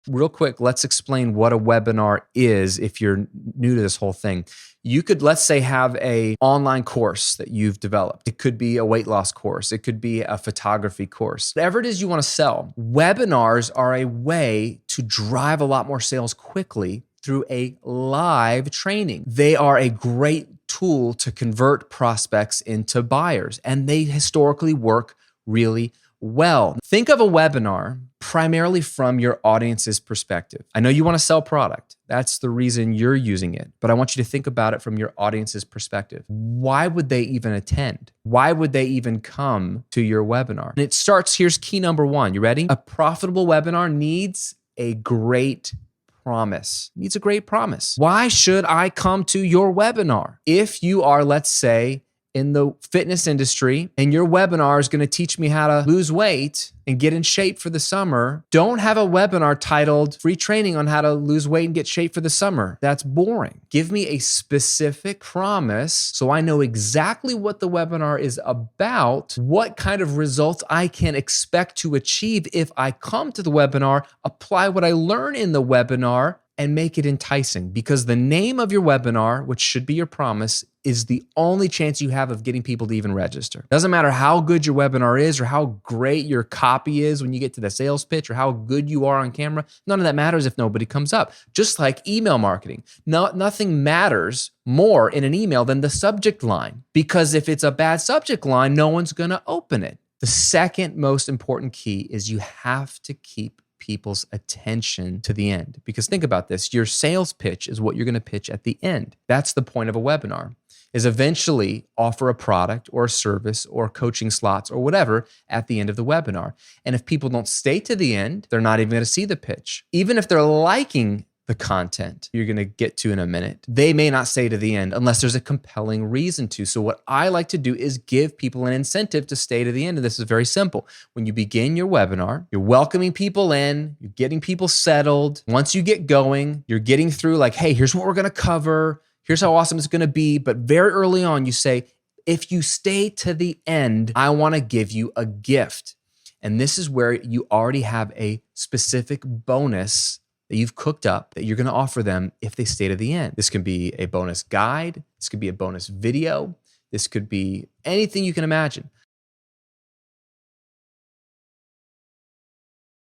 Real quick, let's explain what a webinar is if you're new to this whole thing. You could, let's say, have a online course that you've developed. It could be a weight loss course. It could be a photography course. Whatever it is you want to sell, webinars are a way to drive a lot more sales quickly through a live training. They are a great tool to convert prospects into buyers, and they historically work really well. Think of a webinar primarily from your audience's perspective. I know you want to sell product. That's the reason you're using it. But I want you to think about it from your audience's perspective. Why would they even attend? Why would they even come to your webinar? And it starts, here's key number one. You ready? A profitable webinar needs a great promise. Needs a great promise. Why should I come to your webinar? If you are, let's say, in the fitness industry and your webinar is going to teach me how to lose weight and get in shape for the summer, don't have a webinar titled free training on how to lose weight and get shape for the summer. That's boring. Give me a specific promise so I know exactly what the webinar is about, what kind of results I can expect to achieve if I come to the webinar, apply what I learn in the webinar, and make it enticing, because the name of your webinar, which should be your promise, is the only chance you have of getting people to even register. Doesn't matter how good your webinar is or how great your copy is when you get to the sales pitch or how good you are on camera. None of that matters if nobody comes up. Just like email marketing. Nothing matters more in an email than the subject line, because if it's a bad subject line, no one's gonna open it. The second most important key is you have to keep people's attention to the end. Because think about this, your sales pitch is what you're going to pitch at the end. That's the point of a webinar, is eventually offer a product or a service or coaching slots or whatever at the end of the webinar. And if people don't stay to the end, they're not even going to see the pitch. Even if they're liking the content you're going to get to in a minute, they may not stay to the end unless there's a compelling reason to. So what I like to do is give people an incentive to stay to the end. And this is very simple. When you begin your webinar, you're welcoming people in, you're getting people settled. Once you get going, you're getting through like, hey, here's what we're going to cover. Here's how awesome it's going to be. But very early on, you say, if you stay to the end, I want to give you a gift. And this is where you already have a specific bonus that you've cooked up that you're going to offer them if they stay to the end. This can be a bonus guide. This could be a bonus video. This could be anything you can imagine.